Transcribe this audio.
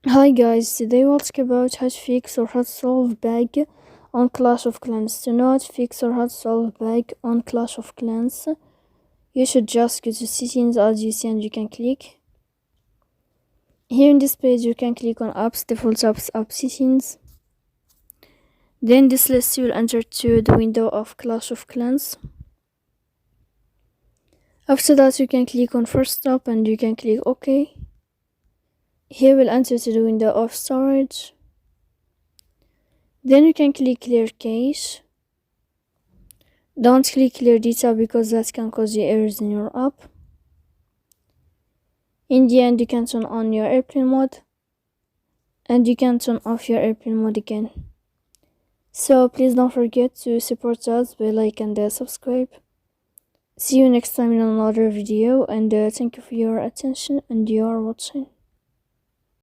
Hi guys, today we'll talk about how to fix or how to solve bug on Clash of Clans. To know how to fix or how to solve bug on Clash of Clans, you should just go to settings as you see and you can click. Here in this page you can click on apps, default apps, app settings. Then this list you will enter to the window of Clash of Clans. After that you can click on first stop and you can click OK. Here we'll enter to the window of storage. Then you can click clear cache. Don't click clear data because that can cause you errors in your app. In the end, you can turn on your airplane mode and you can turn off your airplane mode again. So please don't forget to support us by like and subscribe. See you next time in another video, and thank you for your attention and your watching.